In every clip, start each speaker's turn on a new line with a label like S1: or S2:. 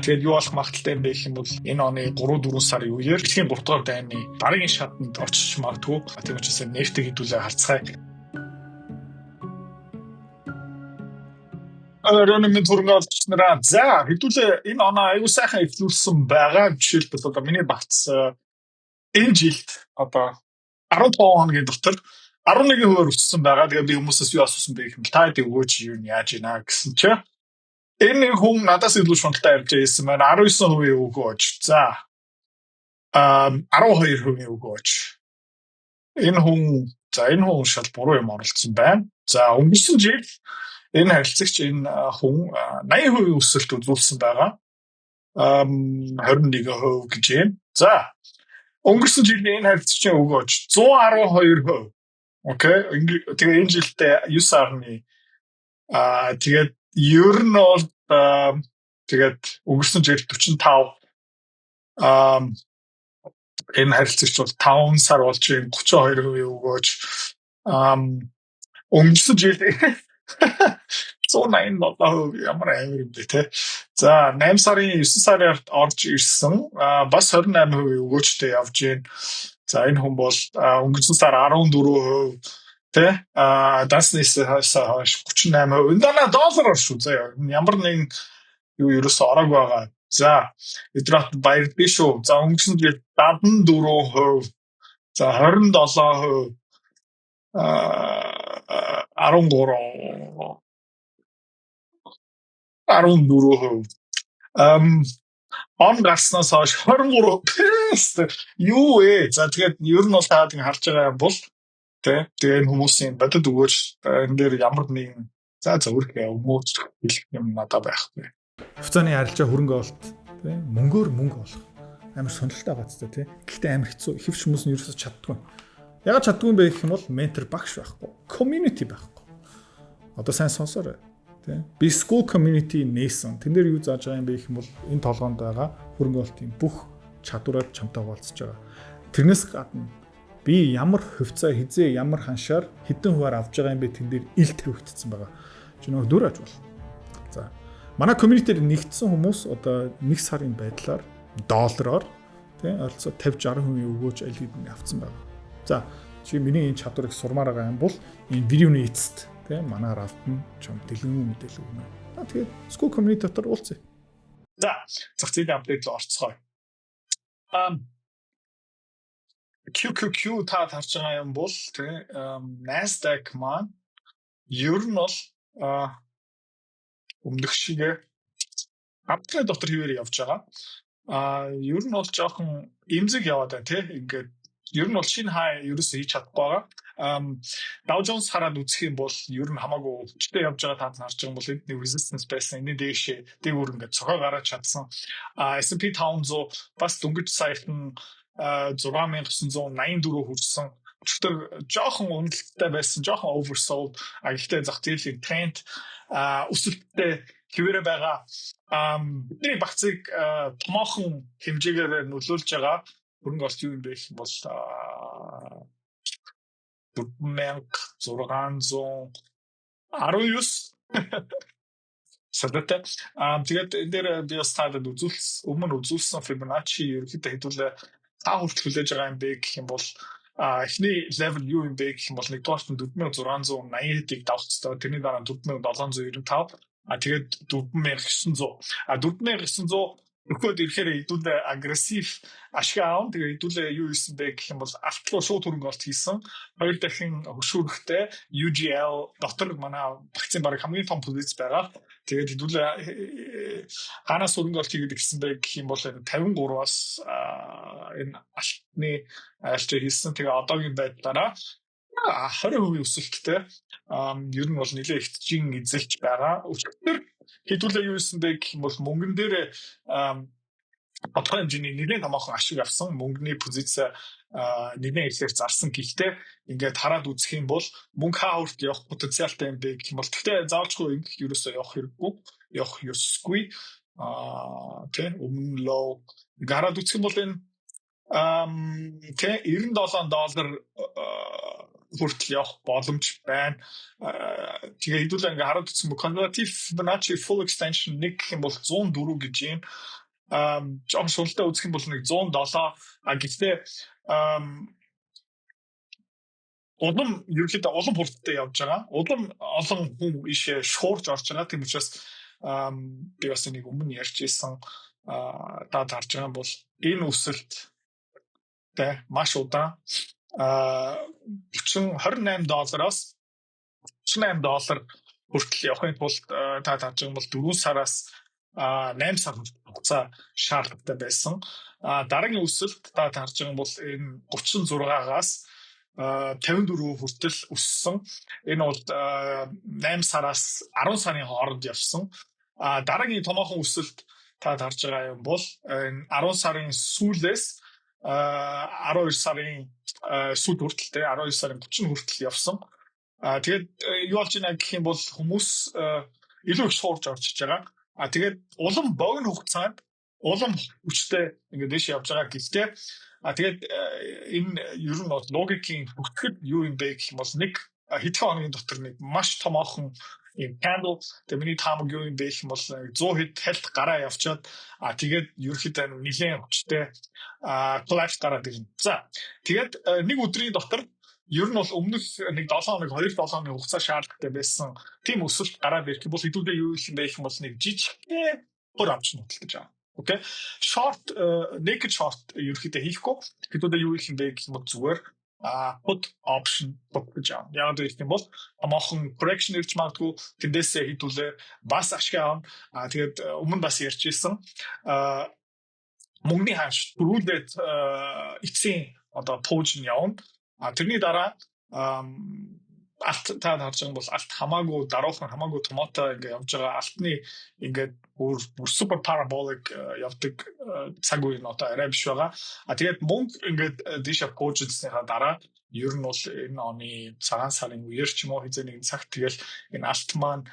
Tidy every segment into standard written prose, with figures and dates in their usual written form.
S1: тэгээд юу болох магадaltaй юм бэ гэх юм бол энэ оны 3-4 сарын үеэр дэлхийн 3 дугаар дайны дараагийн шатанд очиж магадгүй. Тийм учраас нефтийг хэдүүлээ харцгаая. Өрөөний тургаалч нараа за хэдүүлээ энэ оноо аюу сайхан ихлүүлсэн байгаа. Жишээлбэл одоо миний багц энэ жилд одоо 15 хоногийн дотор 11% өссөн байгаа. Тэгээд би хүмүүсээс юу асуусан бэ гэвэл та хэд өгөөч юу яаж ийна гэсэн чинь энэ хүн надаас илүү шунталтай ярьж байсан байна. 19% өгөөч. За 12% өгөөч. Энэ хүн шал буруу юм оролцсон байна. За өнгөрсөн жил энэ харилцагч энэ хүн 80% өсөлт үзүүлсэн байгаа. 21% гэж юм. За өнгөрсөн жилийн энэ харилцагчийн өгөөч 112%. Окей. Тэгээ энэ жилдээ 9 сарны тэгээд ер нь бол тэгээд өнгөрсөн жил 45 энэ харилцагч бол 5 сар болж 32% өгөөч. Өнгөрсөн жил 187% ямар амар юм бэ те. За 8 сарын 9 сараар орж ирсэн бас 28% өгөөчтэй явж гин. За энэ хүн бол өнгөрсөн сар 14% те даснаас хойш 38%. Энэ дана доллараар шүү. За ямар нэгэн юу ерөөсөө ороаг байгаа. За эдрат баяр биш үү. За өнгөрсөн жил 74%. За 27%. 14%. Он гарснаас хойш 23%. Юу вэ? За тэгээд ер нь бол та харж байгаа юм бол тэгээ энэ хүмүүсийн бодит өгөөч энэ дээр ямар нэгэн за зөвхөн өмөөч хэлэх юм надад байхгүй.
S2: Хуцааны арилжаа хөрөнгө олт тий мөнгөөр мөнгө олох амар сонирхолтой байгаа ч тий. Гэхдээ амар хэцүү хэвч хүмүүс нь ерөөсөж чаддгүй. Ягаад чаддгүй юм бэ гэх юм бол ментор багш байхгүй. Community байхгүй. Одоо сайн сонсоорой. Би school community нээсэн. Тэн дээр юу зааж байгаа юм бэ гэх юм бол энэ толгоонд байгаа хөрөнгө олтын бүх чадвараар чамтай хуваалцаж байгаа. Тэрнээс гадна би ямар хувьцаа хизээ ямар ханшаар хэдэн хуваар авж байгаа юм бэ тэн дээр ил тавигдсан байгаа. Чи нөгөө дүр аж бол. За. Манай community-д нэгдсэн хүмүүс одоо 1 сарын байдлаар доллараар тийм ойролцоо 50-60% өгөөж аль хэдийн авцсан байгаа. За, чи миний энэ чадварыг сурмаар байгаа юм бол энэ видеоны эцэст тийм манаар автна чам дэлгэн мэдээлэл өгнө. Тэгээд school community дотор уулзъя.
S1: За, зах зээлийн апдейт руу орцгоё. QQQ та харж байгаа юм бол тийм Nasdaq маань ер нь бол өмнөх шигээ апдейт дотор хэвээр явж байгаа. Ер нь бол жоохон имзэг яваад байна тийм ингээд ер нь бол шинэ хай ерөөсөө хийж чадахгүй байгаа. Dow Jones хараад үзэх юм бол ер нь хамаагүй өвчтэй явж байгаа таад харж байгаа юм бол эдний resistance байсан энэ дээгүүр ингээд цохоо гараад чадсан. S&P 500 бас дөнгөж саяхан 6984 хүрсэн. Өчигдөр жоохон үнэлттэй байсан, жоохон oversold. Гэхдээ зах зээлийн тренд өсөлттэй хэвээрээ байгаа. Бидний багцыг томоохон хэмжээгээр нөлөөлж байгаа. Хөрөнгө олт юу юм бэ гэх юм бол 4619 Садатай. Тэгээд энэ дээр би бас таадад үзүүлсэн Fibonacci ерөнхийдөө хэдүүлээ та хүртэл хүлээж байгаа юм бэ гэх юм бол эхний level юу юм бэ гэх юм бол нэгдүгээр нь 4680-ыг давах хэрэгтэй. Тэрний дараа 4795. Тэгээд 4900. 4900 өгөхөд ирэхээр хэдүүлээ агрессив ашиг аав. Тэгээд хэдүүлээ юу хийсэн бэ гэх юм бол алтлуу шууд хөрөнгө олт хийсэн. Хоёр дахин хөшүүрхтэй UGL дотор манай багцын баг хамгийн том позиц байгаа. Тэгээд хэдүүлээ ганаас хөрөнгө олт хийгээд ирсэн бэ гэх юм бол 53-аас энэ алтны айлчаа хийсэн. Тэгээд одоогийн байдлаараа 20% өсөлттэй ер нь бол нэлээд их жин эзэлж байгаа. Өчигдөр хэдүүлээ юу хийсэн бэ гэх юм бол мөнгөн дээр тодорхой хэмжээний нэлээд томоохон ашиг авсан. Мөнгөний позиц нэлээд ихээр зарсан. Гэхдээ ингээд хараад үзэх юм бол мөнгө хаа хүртэл явах потенциалтай юм бэ гэх юм бол тэгтээ заавалчгүй ингээд ерөөсөө явах хэрэггүй. Явах ёсгүй. Тэ өмнө лоо гараад үзэх юм бол энэ $97 хүртэл явах боломж байна. Тэгээ хэдүүлээ ингээ хараад үзсэн бэ конвертив Fibonacci full extension нэг гэх юм бол 104 гэж юм. Жон шултаа үзэх юм бол нэг 107 гэхдээ улам ерөөхдөө улам хүртэлтэй явж байгаа. Улам олон хүн ишээ шуурж орж байгаа. Тийм учраас би бас нэг өмнө ярьж ирсэн та харж байгаа бол энэ өсөлт маш удаан $28-аас $38 хүртэл явахын тулд та харж байгаа бол 4 сараас 8 сар хугацаа шаардлагатай байсан. Дараагийн өсөлт та харж байгаа бол энэ 36-аас 54 хүртэл өссөн. Энэ бол 8 сараас 10 сарын хооронд явсан. Дараагийн томоохон өсөлт та харж байгаа юм бол 10 сарын сүүлээс 12 сарын сүүлд хүртэл 12 сарын 30 хүртэл явсан. Тэгээд юу болж байна гэх юм бол хүмүүс илүү их шуурж орж иж байгаа. Тэгээд улам богино хугацаанд улам хүчтэй ингээд дэш явж байгаа гэхдээ тэгээд энэ ер нь бол логикийн бүтгэл юу юм бэ гэх юм бол нэг хэдхэн хоногийн дотор нэг маш томоохон юм candle the миний таамаг юу юм бэ гэх юм бол 100 хэд хэлт гараа явчаад тэгээд ерөөхдөө нэлээд хүчтэй collapse гараад ирнэ. За тэгээд нэг өдрийн дотор ер нь бол өмнөх нэг 7 хоног 2-7 хоногийн хугацаа шаардлагатай байсан тийм өсөлт гараад ирэх бол хэдүүлээ юу юм бэ гэх юм бол нэг жижигхэн хөр авч нуталж байгаа. Okay. Short naked short ерөөхдөө хийхгүй хэдүүлээ юу юм бэ гэх юм бол зүгээр put option гэж байна. Яг гэх юм бол амархан correction ирж магадгүй тэндээсээ хэдүүлээ бас ашиг аав. Тэгээд өмнө бас ярьжсэн мөнгөний ханш түрүүлээд эцсийн одоо пуужн явна. Тэрний дараа алт та харж байгаа бол алт хамаагүй даруухан хамаагүй томоотой ингээ явж байгаа алтны ингээд бүр супер параболик явдаг цаг үе нь одоо арай биш байгаа. Тэгээд мөнгө ингээд дишэ пуужснийхаа дараа ер нь бол энэ оны цагаан сарын үеэр ч юм уу хэзээ нэгэн цагт тэгэл энэ алт маань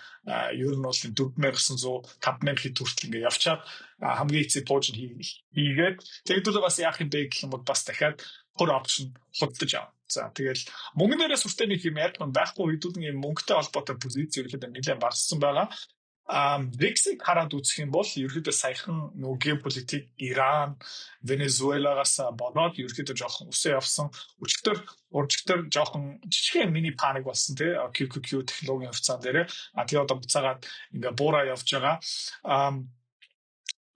S1: ер нь бол 4900 5000 хэд хүртэл ингээ явчаад хамгийн эцэг пуужн хийгээд тэгээд бас яах юм бэ гэх юм бол бас дахиад хөр опшн худалдаж авах. За тэгэл мөнгөнөөс хүртэл нэг юм ярьсан байхгүй хэдүүлэн юм мөнгөтэй холбоотой позиц ерөөхдөө нэлээд багассан байгаа. Брексит хараад үзэх юм бол ерөөхдөө саяхан нөгөө геополитик Иран, Венесуэлагаас болоод ерөөхдөө жоохон өсөө явсан. Өчигдөр жоохон жижигхэн мини паник болсон тий QQQ технологийн хувьцаан дээр. Тэгээ одоо буцаагаад ингээ буураа явж байгаа.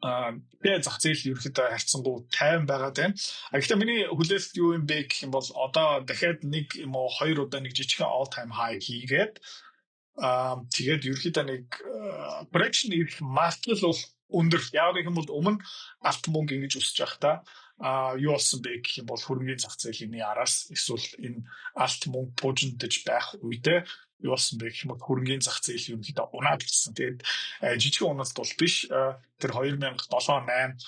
S1: Тэгээд зах зээл ерөөхдөө харьцангуй 50 байгаад байна. Гэхдээ миний хүлээлт юу юм бэ гэх юм бол одоо дахиад нэг юм уу 2 удаа нэг жижигхэн all time high хийгээд тэгээд ерөөхдөө нэг correction ирэх магадлал бол өндөр. Яг гэх юм бол өмнө алт мөнгө ингэж өсөж байхдаа юу болсон бэ гэх юм бол хөрөнгөний зах зээлийн араас эсвэл энэ алт мөнгө пуужндаж байх үедээ юу болсон бэ гэх юм бол хөрөнгөний зах зээл ерөнхийдөө унаад ирсэн. Тэгээд жижигхэн уналт бол биш. Тэр 2007-8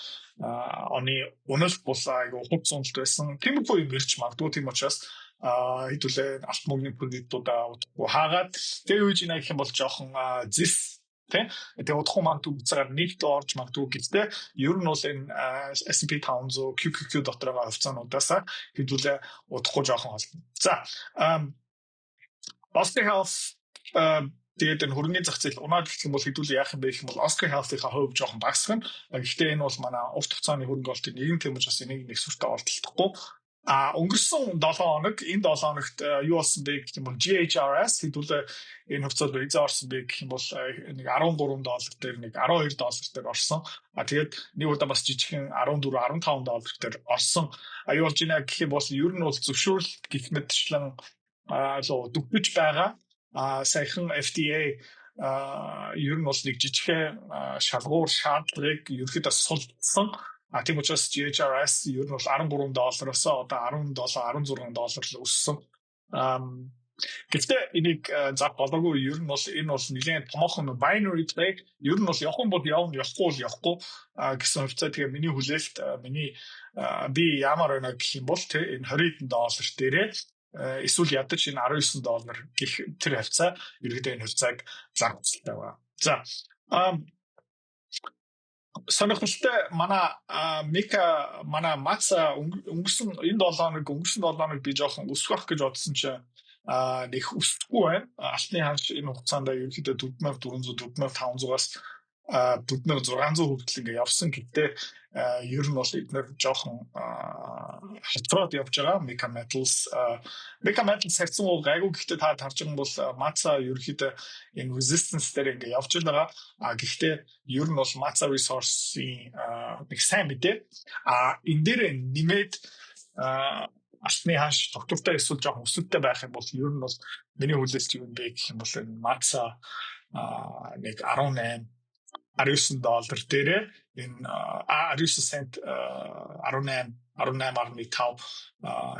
S1: оны уналт бол айгу хувц уналт байсан. Тиймэрхүү юм ирж магадгүй. Тийм учраас хэдүүлээ алт мөнгөний позициудаа хаагаад тэр үеж нэг юм бол жоохон зис тэгээ удахгүй манд үцээр нэгт орж магадгүй гэхдээ ер нь бол энэ S&P 500 QQQ дотор байгаа хувьцаануудаас хэдүүлээ удахгүй жоохон холбоо. За Oscar Health тэгээд энэ хөрөнгөний зах зээл унаад гэх юм бол хэдүүлээ яах юм бэ гэх юм бол Oscar Health-ийн хувь жоохон багасгана. Гэхдээ энэ бол манай урт хугацааны хөрөнгө олтын нэгэн тэмж бас энийг нэг сүртэй олдолтохгүй. Өнгөрсөн 7 хоног энэ 7 хоногт юу болсон бэ гэх юм бол GHRS хэдүүлээ энэ хувьцаанд хэзээ орсон бэ гэх юм бол нэг $13 дээр нэг $12 дээр орсон. Тэгээд нэг удаа бас жижигхэн $14-15 дээр орсон. Юу болж байна гэх юм бол ер нь бол зөвшөөрөлт гэх мэтчлэн дүгнэж байгаа. Саяхан FDA ер нь бол нэг жижигхэн шалгуур шаардлагыг ерөөхдөө сулдсан. Тийм учраас GHRS ер нь бол $13-оос одоо $17-16 өссөн. Гэхдээ энийг зав болоогүй ер нь бол энэ бол нэлээд томоохон binary trade ер нь бол явах юм бол явна явахгүй бол явахгүй гэсэн хувьцаа. Тэгээ миний хүлээлт би ямар байна гэх юм бол энэ $20 дээрээ эсвэл ядаж энэ $19 гэх тэр хувьцаа ерөөдөө энэ хувьцааг зах зээлтэй байна. За сонирхолтой манай маца өнгөрсөн энэ 7 хоног би жоохон өсөх гэж бодсон чинь нэг өсөхгүй байна. Алтны ханш энэ хугацаанд ерөнхийдөө 4400 4600 хүртэл ингээ явсан. Гэхдээ ер нь бол эдгээр жоохон хацраад явж байгаа. Mecha Metals харьцан гайгүй. Гэхдээ та харж байгаа бол Matza ерөнхийдөө энэ resistance дээр ингээ явж байгаа. Гэхдээ ер нь бол Matza Resource-ийн нэг сайн мэдээ. Энэ дээр нэмээд алтны ханш доктортой эсвэл жоохон өсөлттэй байх юм бол ер нь бол миний хүлээлт юу бэ гэх юм бол энэ Matza нэг 19 доллар дээрээ энэ 19 цент 18.5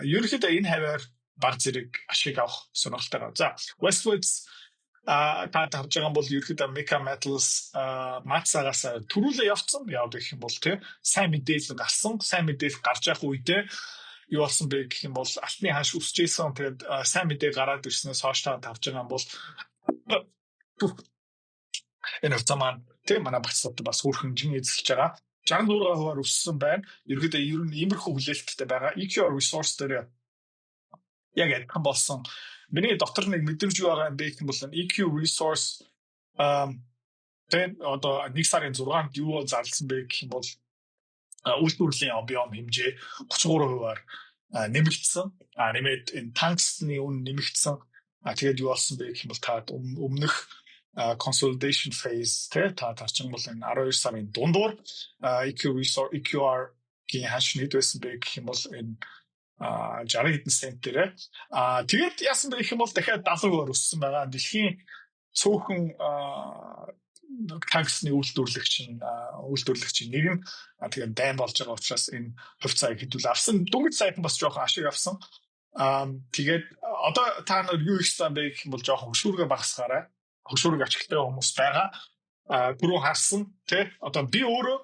S1: ерөнхийдөө энэ хаваар баг зэрэг ашиг авах сонирхолтой байна. За Westwoods та харж байгаа бол ерөнхийдөө Mecha Metals Matza-гаас түрүүлээ явцсан. Яагаад гэх юм бол сайн мэдээлэл гарсан. Сайн мэдээлэл гарч явах үедээ юу болсон бэ гэх юм бол алтны ханш өсөж ийсэн. Тэгээд сайн мэдээ гараад ирснээс хойш та харж байгаа юм бол энэ хугацаанд манай багцлаад бас өөрхөн жин эзэлж байгаа. 66% өссөн байна. Ерөнхийдөө ер нь иймэрхүү хүлээлттэй байгаа. EQR Resource дээр яг адилхан болсон. Миний доктор нэг мэдрэмж байгаа юм бэ гэх юм бол EQ Resource одоо 1 сарын 6-нд юу зарласан бэ гэх юм бол үйлдвэрлэлийн объем хэмжээ 33%-аар нэмэгдсэн. Нэмээд энэ танксны үн нэмэгдсэн. Тэгээд юу болсон бэ гэх юм бол та өмнөх consolidation phase та тарчин бол энэ 12 сарын дундуур EQR-гийн ханш нийт байсан бэ гэх юм бол энэ 60 хэдэн цент дээр. Тэгээд яасан бэ гэх юм бол дахиад 70% өссөн байгаа. Дэлхийн цөөхөн танксны үйлдвэрлэгчийн нэг нь тэгээд дайм болж байгаа учраас энэ хувьцааг хэдүүл авсан. Дөнгөж сайхан бас жоохон ашиг авсан. Тэгээд одоо та нар юу их сан бэ гэх юм бол жоохон хөшүүргээ багасгаарай. Хөшүүрэг ашигтай хүмүүс байгаа. Түрүү харсан одоо би өөрөө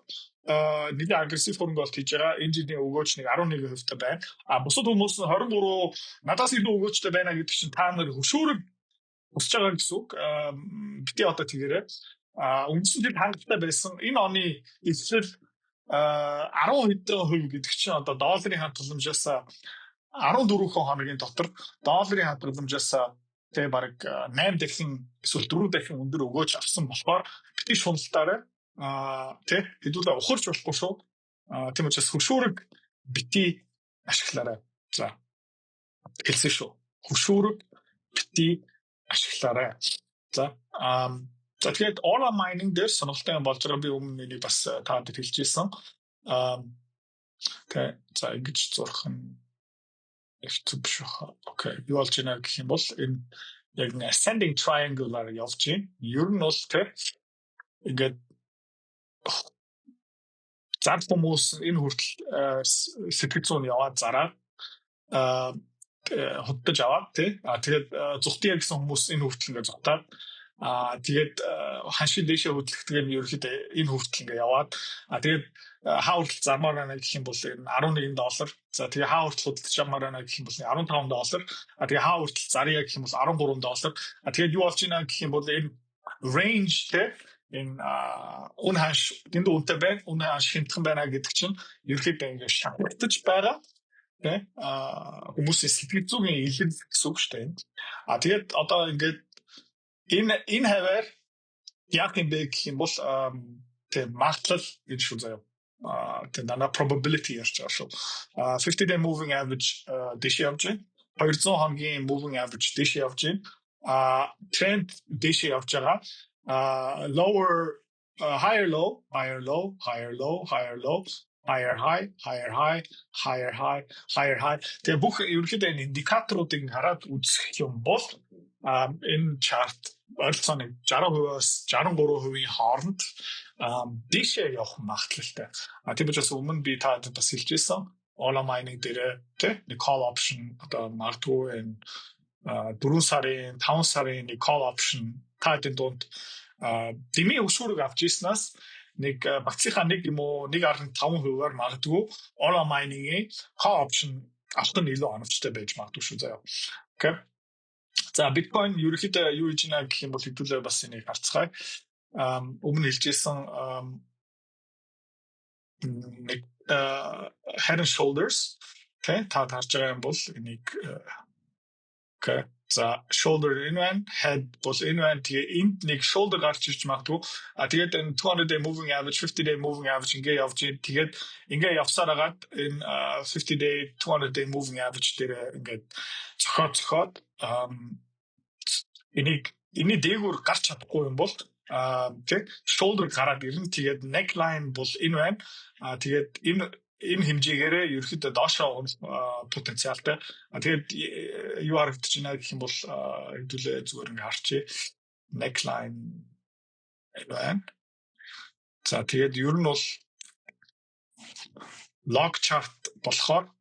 S1: нэг агрессив хөрөнгөлт хийж байгаа. Энжиний өгөөч нэг 11% та байна. Бусад хүмүүс 23 надаас илүү өгөөчтэй байна гэдэг чинь та нар хөшүүрэг өсөж байгаа гэсэн үг. Бити одоо тэгээрээ үндсэндээ хангалттай байсан. Энэ оны эзлэл 10% гэдэг чинь одоо долларын хадгаламжаас 14 хоногийн дотор долларын хадгаламжаас баг 8 дахин эсвэл 4 дахин өндөр өгөөж авсан болохоор бити шуналтаарай. Хэдүүлээ ухарч болохгүй шүү. Тийм учраас хөшүүрэг бити ашиглаарай. За хэлсэн шүү. Хөшүүрэг бити ашиглаарай. За тэгээд Ola Mining дээр сонирхолтой болж байгаа би өмнө нэг бас таад хэлж ирсэн. За ингэж зурх нь Окей, юу болж байна гэх юм бол энэ яг нэг ascending triangle-аар явж байна. Ер нь бол ингээд зар хүмүүс энэ хүртэл сэтгэл зүйн яваад зараад хөддөж аваад тэгээд зүхтээ гэсэн хүмүүс энэ хүртэл ингээд зогтаад тэгээд ханшийн дээшээ хөдлөхдөг нь ерөөхдөө энэ хүртэл ингээд яваад тэгээд хаа хүртэл зармаар байна гэх юм бол энэ $11. За тэгээ хаа хүртэл хөдөлж амаар байна гэх юм бол $15. Тэгээ хаа хүртэл зарья гэх юм бол $13. Тэгээд юу болж байна гэх юм бол энэ range энэ үн ханш дэнд үнэтэй байна, үн ханш хэмтхэн байна гэдэг чинь ерөөхдөө ингээд шахагдаж байгаа. Хүмүүсийн сэтгэл зүйн илэрэл гэсэн үг шүү дээ. Тэгээд одоо ингээд энэ хаваар яг юм бэ гэх юм бол магадлал гэж шүү заяа. Дана probability ярьж байгаа шүү. 50-day moving average дэшээ явж байна. 200 хоногийн moving average дэшээ явж байна. Trend дэшээ явж байгаа. Lower higher low, higher low, higher low, higher low, higher high, higher high, higher high, higher high. Тэгээ бүх ерөнхийдөө энэ индикаторуудыг хараад үзэх юм бол энэ чарт ойролцоогоор 60%-аас 63%-ийн хооронд дэшээ явах магадлалтай. Тийм учраас өмнө би таад бас хэлжсэн Ola Mining дээр нэг call option одоо магадгүй энэ 4 сарын 5 сарын нэг call option таадын донд дэмий өшүүрэг авч ирснаас нэг багцынхаа 1.5%-аар магадгүй Ola Mining-ийн call option авах нь илүү оновчтой байж магадгүй шүү заяа. Окей. За биткойн ерөнхийдөө юу хийж байна гэх юм бол хэдүүлээ бас энийг харцгаая. Өмнө хэлжсэн нэг head and shoulders та харж байгаа юм бол энийг За shoulder энэ байна, head бол энэ байна. Тэгээ энд нэг shoulder гарч ирж магадгүй. Тэгээд энэ 200 day moving average, 50 day moving average ингээ явж ийн. Тэгээд ингээ явсаар хагаад энэ 50 day, 200 day moving average дээр ингээд цохоод энийг дээгүүр гарч чадахгүй юм бол тэг shoulder гараад ирнэ. Тэгээд neckline бол энэ байна. Тэгээд энэ хэмжээгээрээ ерөөхдөө доошоо потенциалтай. Тэгээд юу харагдаж байна гэх юм бол хэдүүлээ зүгээр ингээ харчээ. Neckline байна. За тэгээд ер нь бол log chart болохоор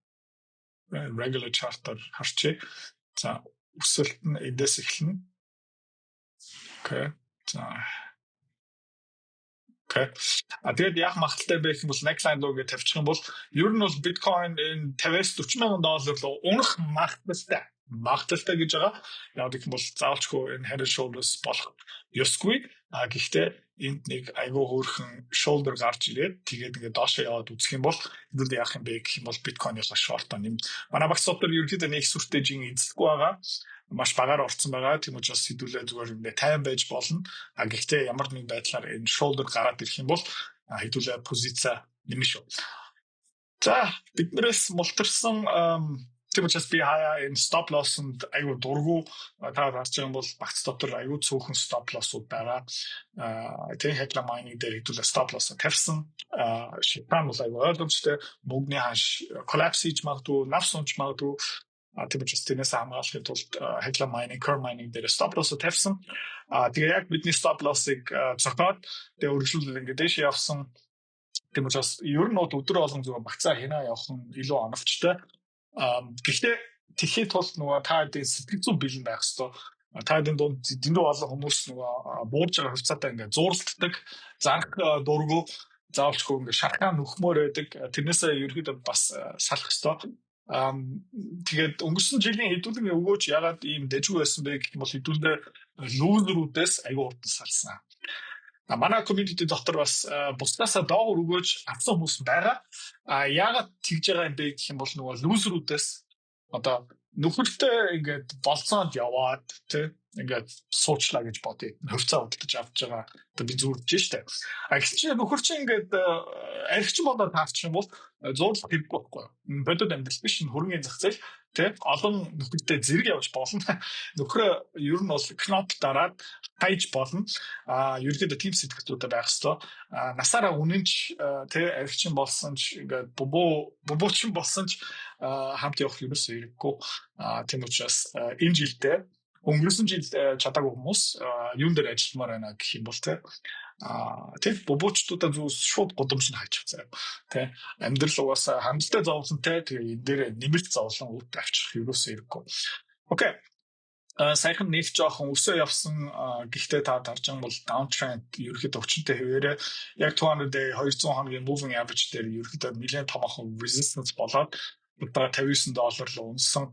S1: regular chart-аар харчээ. За өсөлт нь эндээс эхэлнэ. Окей. За тэгээд яг магадaltaй байх юм бол neckline руу ингэ тавьчих юм бол ер нь бол биткойн энэ 50-40 мянган доллар руу унах магадaltaй гэж байгаа. Яг гэх юм бол заавалчгүй энэ head and shoulders болох ёсгүй. Гэхдээ энд нэг айгүй хөөрхөн shoulder гарч ирээд тэгээд ингэ доошоо яваад үзэх юм бол хэдүүлээ яах юм бэ гэх юм бол биткойныхоо short-а нэм. Манай багц дотор ерөнхийдөө нэг сүртэй жин эзэхгүй байгаа. Маш багаар орцсон байгаа. Тийм учраас хэдүүлээ зүгээр ингэ 50 байж болно. Гэхдээ ямар нэгэн байдлаар энэ shoulder гараад ирэх юм бол хэдүүлээ позица нэмэн шүү. За биднээс мултарсан тийм учраас би хаяа энэ stop loss-нд айгүй дургу та харж байгаа юм бол багц дотор айгүй цөөхөн stop loss-ууд байгаа. Тэгээ Hecla Mining дээр хэдүүлээ stop loss тавьсан. Шипан бол айгүй ойлгомжтой. Мөнгөний ханш collapse хийж магадгүй, навс унж магадгүй. Тийм учраас тэрнээс хамгаалахын тулд Hecla Mining, Curve Mining дээр stop loss тавьсан. Тэгээ яг бидний stop loss-ыг цогтоод тэгээ өргөжлүүлэл ингээд дэше явсан. Тийм учраас ер нь өдөр болгон зүгээр багцаа хинаа явах нь илүү оновчтой. Гэхдээ тэгэхэд тул нөгөө та хэдийн сэтгэл зүйн бэлэн байх хэвээр. Та хэдийн дунд дэндүү олон хүмүүс нөгөө буурж байгаа хувцаатай ингээд зууралддаг, зарах дургу заавалчгүй ингээд шархаа нөхмөр байдаг. Тэрнээсээ ерөөдөө бас салах хэвээр. Тэгээд өнгөрсөн жилийн хэдүүлэн өгөөж ягаад ийм дэжгүй байсан бэ гэх юм бол хэдүүлээ лузерүүдээс аягүй урт салсан. Манай community дотор бас бусдаасаа доогуур өгөөж авсан хүмүүс байгаа. Ягаад тэгж байгаа юм бэ гэх юм бол нөгөө лузерүүдээс одоо нөхөртэй ингээд болцоонд яваад тий ингээд суучлаа гэж бодъё. Хувьцаа худалдаж авч байгаа. Одоо би зүрдэж штэ. Гэхдээ нөхөр чинь ингээд архич модоор таарчих юм бол зуурлах хэрэггүй байхгүй. Бодод амьдрал биш хөрөнгөний зах зээл тий олон нөхөртэй зэрэг явж болно. Нөхрөө ер нь бол кнопл дараад хайж болно. Ерөнхийдөө team сэтгэлдүүдтэй байх хэвээр. Насаараа үнэнч тий архичин болсон ч ингээд бубуучин болсон ч хамт явах юусоо хэрэггүй. Тийм учраас энэ жилдээ өнгөрсөн жил чадаагүй хүмүүс юун дээр ажилламаар байна гэх юм бол тий бубуучдуудаа зүс шууд годомжин хайчих заяа. Тий амьдрал угаасаа хангалттай зовлонтой тэгээ энэ дээр нэмэлт зовлон үүд авчих юусоо хэрэггүй. Окей. Сайхан нэг жоохон өсөө явсан гэхдээ та дарж байгаа бол downtrend ерөөхдөө өчнөд хэвээрээ яг 200 day 200 хоногийн moving average дээр ерөөхдөө нэлээд томоохон resistance болоод $59 руу унсан.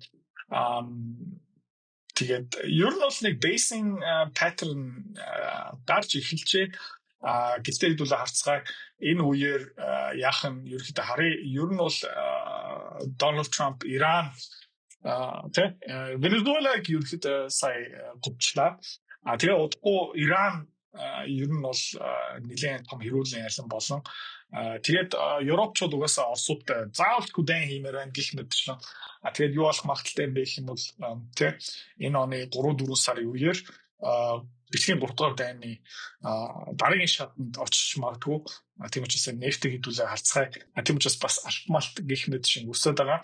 S1: Тэгээд ер нь бол нэг basing pattern гарч эхэлжээ. Гэхдээ хэдүүлээ харцгаая энэ үеэр яах нь ерөөхдөө харъя. Ер нь бол Donald Trump Иран Венесуэлаг ерөөхдөө сая гутчлаа. Тэгээ удахгүй Иран ер нь бол нэлээд том хэрүүлэн ялсан болсон. Тэгээд Европчууд угаасаа Оросуудтай заавалчгүй дайн хиймээр байна гэх мэтчлэн. Тэгээд юу болох магадaltaй юм бэ гэх юм бол энэ оны 3-4 сарын үеэр бэлгийн 3 дугаар дайны дараагийн шатанд очиж магадгүй. Тийм учраас нефтийг хэдүүлээ харцгаая. Тийм учраас бас алтмалт гэх мэт шиг өсөд байгаа.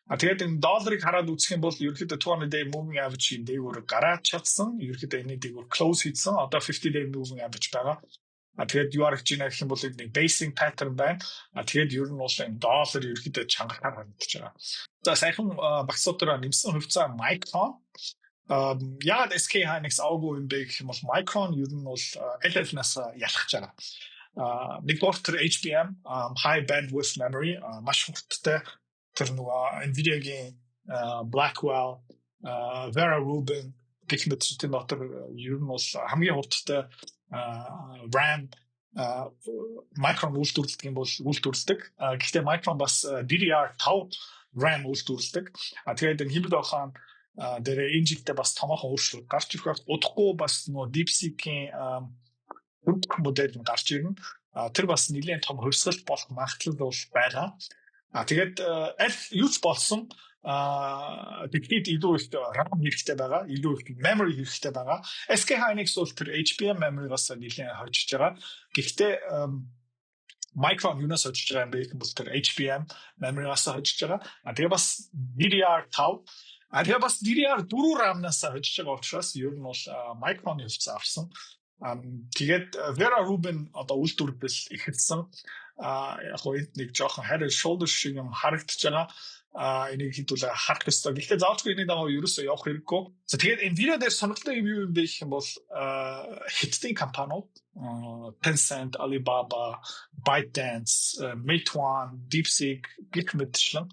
S1: Тэгээд энэ долларыг хараад үзэх юм бол ерөөхдөө 200 day moving average-ийн дээгүүр гараад чадсан. Ерөөхдөө энэ дээгүүр close хийсэн. Одоо 50 day moving average байгаа. Тэгээд юу аргач ийна гэх юм бол нэг basing pattern байна. Тэгээд ер нь бол энэ доллар ерөөхдөө чангарахаар харагдаж байгаа. За сайхан багц дотор нэмсэн хувьцаа Micron. Яг SK Hynix аваагүй юм бэ гэх юм бол Micron ер нь бол LL-наас ялхаж байгаа. Нэгдүгээр HBM high bandwidth memory маш хурдтай тэр нөгөө Nvidia-гийн Blackwell, Vera Rubin гэх мэт тийм дотор ер нь бол хамгийн хурдтай RAM Micron үйлдвэрлэдэг юм бол үйлдвэрлэдэг. Гэхдээ Micron бас DDR5 RAM үйлдвэрлэдэг. Тэгээд энэ хэмжээ ухаан дээр энэ жилдээ бас томоохон өөрчлөлт гарч ирэх байх. Удахгүй бас нөгөө DeepSeek-ийн модель нь гарч ирнэ. Тэр бас нэлээд том хөрсгөл болох магадлал бол байгаа. Тэгээд аль юу ч болсон тэгэхэд илүү их RAM хэрэгтэй байгаа, илүү их memory хэрэгтэй байгаа. SK Hynix бол тэр HBM memory-гаас нэлээд хожиж байгаа. Гэхдээ Micron юунаас хожиж байгаа юм бэ гэвэл тэр HBM memory-гаас хожиж байгаа. Тэгээ бас DDR5 тэгээ бас DDR4 RAM-наас хожиж байгаа учраас ер нь бол Micron-ы хувьцаа авсан. Тэгээд Vera Rubin одоо үйлдвэрлэл эхэлсэн. Яг нь нэг жоохон харин shoulder шиг юм харагдаж байгаа. Энийг хэдүүлээ харах ёстой. Гэхдээ заавчгүй энийг дагуу ерөөсөө явах хэрэггүй. За тэгээд Nvidia дээр сонирхолтой юм бэ гэх юм бол хятадын компаниуд Tencent, Alibaba, ByteDance, Meituan, DeepSeek гэх мэтчлэн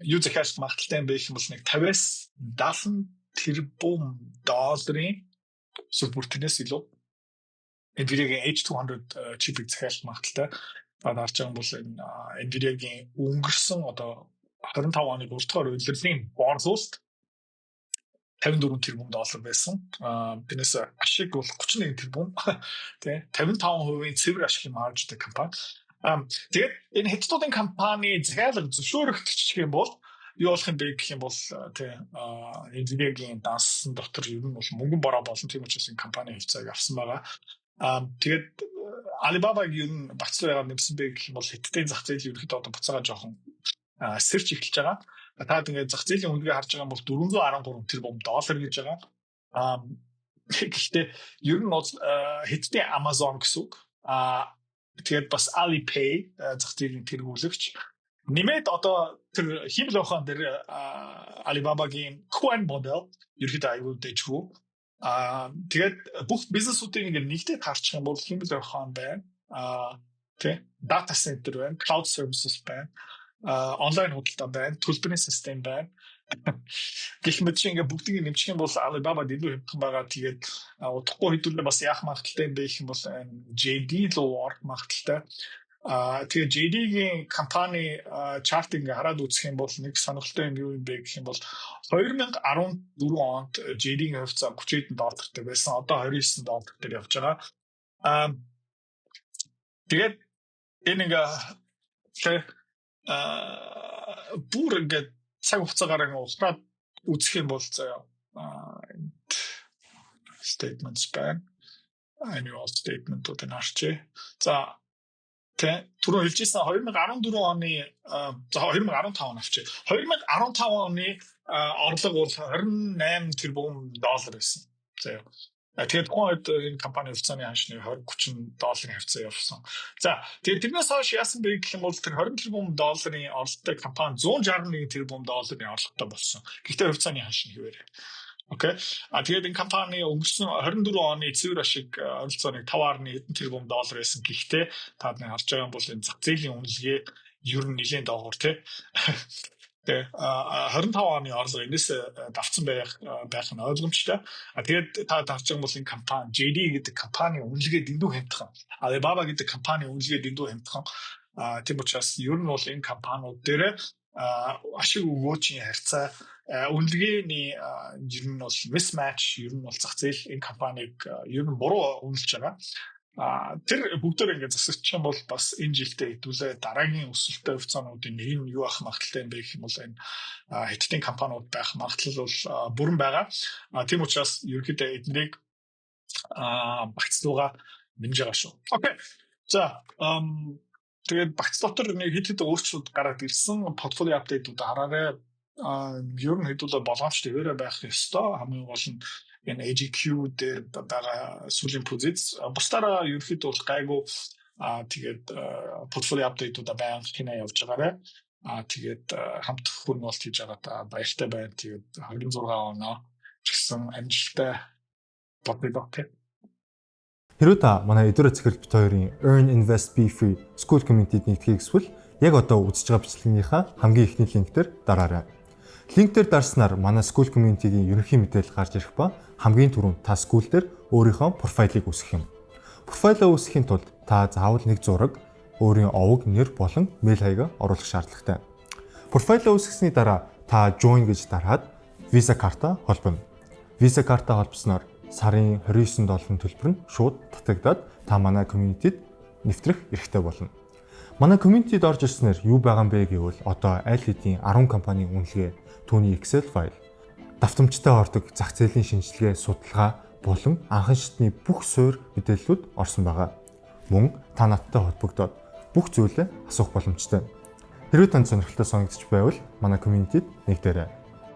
S1: юу захиалах магадaltaй юм бэ гэх юм бол нэг 50-аас 70 тэрбум долларын сүлбүртнээс илүү Nvidia-гийн H200 чипийг захиалах магадaltaй. Дарж байгаа бол энэ Nvidia-гийн өнгөрсөн одоо 25 оны 3 дугаар удирдлагын борлуулалт 54 тэрбум доллар байсан. Тэрнээс ашиг бол 31 тэрбум. Тэ 55% цэвэр ашигын маржтай компани. Тэгээд энэ хятадын компани захиалга зөвшөөрөгдчих юм бол юу болох юм бэ гэх юм бол тэ Nvidia-гийн дансан дотор ер нь бол мөнгөн бороо болон тийм учраас энэ компани хувьцааг авсан байгаа. Тэгээд Alibaba-г ер нь багцлаа яагаад нэмсэн бэ гэх юм бол хятадын зах зээл ерөөхдөө одоо буцаага жоохон сэрч эхэлж байгаа. Таад ингээд зах зээлийн үнэгээ харж байгаа бол 413 тэрбум доллар гэж байгаа. Гэхдээ ер нь бол хятадын Amazon гэсэн үг. Тэгээд бас Alipay зах зээлийн тэргүүлэгч нэмээд одоо тэр химэл ухаан дээр Alibaba-гийн Qwen модель ерөөхдөө аюул дэжгүй. Тэгээд бүх бизнесүүдийг ингээд нэгдээд харчих юм бол химэл ухаан байна. Тэ data center байна, cloud services байна, онлайн худалдаа байна, төлбөрийн систем байна. Гэх мэт шиг ингээд бүгдийг нэмчих юм бол Alibaba илүү хэмтэн байгаа. Тэгээд удахгүй хэдүүлээ бас яах магадaltaй юм бэ гэх юм бол JD руу орох магадaltaй. Тэгээд JD-гийн компани чарт ингээ хараад үзэх юм бол нэг сонирхолтой юм юу юм бэ гэх юм бол 2014 онд JD-гийн хувьцаа 30 доллартай байсан. Одоо 29 доллар дээр явж байгаа. Тэгээд энэ ингээ бүр ингээ цаг хугацаагаар ингээ ухраад үзэх юм бол заяа statements байна. Annual statement-ууд нь харчээ. За түрүү хэлжсэн 2014 оны 2015 он авчээ. 2015 оны орлого бол 28 тэрбум доллар байсан. За тэгээд тухайн үед энэ компани хувьцааны ханшны 20-30 долларын хувьцаа явсан. За тэгээд тэрнээс хойш яасан бэ гэх юм бол тэр 20 тэрбум долларын орлоготой компани 161 тэрбум долларын орлоготой болсон. Гэхдээ хувьцааны ханш нь хэвээрээ. Окей. Тэгээд энэ компани өнгөрсөн 24 оны цэвэр ашиг ойролцоог 5.1 тэрбум доллар байсан. Гэхдээ та нар харж байгаа бол энэ зах зээлийн үнэлгээ ер нь нэлээд доогуур тий. Тэгээд 25 оны орлого энэс давцсан байх нь ойлгомжтой. Тэгээд та харж байгаа бол энэ компани JD гэдэг компани үнэлгээ дэндүү хямдхан. Alibaba гэдэг компани үнэлгээ дэндүү хямдхан. Тийм учраас ер нь бол энэ компаниуд дээр ашиг өгөөчийн харьцаа үнэлгээний ер нь бол mismatch ер нь бол зах зээл энэ компаниг ер нь буруу үнэлж байгаа. Тэр бүгдээр ингээд засагч юм бол бас энэ жилдээ хэдүүлээ дараагийн өсөлттэй хувьцаануудын нэг нь юу ах магадaltaй юм бэ гэх юм бол энэ хятадын компаниуд байх магадлал бол бүрэн байгаа. Тийм учраас ерөнхийдөө эднийг багцлууга нэмж байгаа шүү. Окей. За тэгээд багц дотор нэг хэд өөрчлөлт гараад ирсэн портфолио апдейтууд хараарай. Ер нь хэдүүлээ боломжтой хэвээрээ байх ёстой. Хамгийн гол нь энэ AGQ дээр байгаа сүүлийн позиц. Бусдаараа ерөөхдөө бол гайгүй. Тэгээд портфолио апдейтууд баян хинаа явж байгаарай. Тэгээд хамт хөрнөлт хийж байгаа баяртай байна. Тэгээд 26 оноо гэсэн амжилттай портфолио.
S3: Хэрвээ та манай эдгээр цэцэрлэгт хоёрын Earn Invest Be Free School Community-д нэгтгэхийг хүсвэл яг одоо үзэж байгаа бичлэгийнхаа хамгийн ихний линк дээр дараарай. Линк дээр дарснаар манай School Community-гийн ерөнхий мэдээлэл гарч ирэх ба хамгийн түрүүнд та School дээр өөрийнхөө профайлыг үүсгэх юм. Профайлаа үүсгэхийн тулд та заавал нэг зураг, өөрийн овог, нэр болон мэйл хаягаа оруулах шаардлагатай. Профайлаа үүсгэсний дараа та join гэж дараад Visa карта холбоно. Visa карта холбосноор сарын $29 төлбөр нь шууд татагдаад та манай community-д нэвтрэх эрхтэй болно. Манай community-д орж ирснээр юу байгаа юм бэ гэвэл одоо аль хэдийн 10 компанийн үнэлгээ, түүний Excel файл, давтамжтай ордог зах зээлийн шинжилгээ, судалгаа болон анхан шатны бүх суурь мэдээллүүд орсон байгаа. Мөн та надтай холбогдоод бүх зүйлээ асуух боломжтой. Хэрвээ танд сонирхолтой санагдчих байвал манай community-д нэгдээрэй.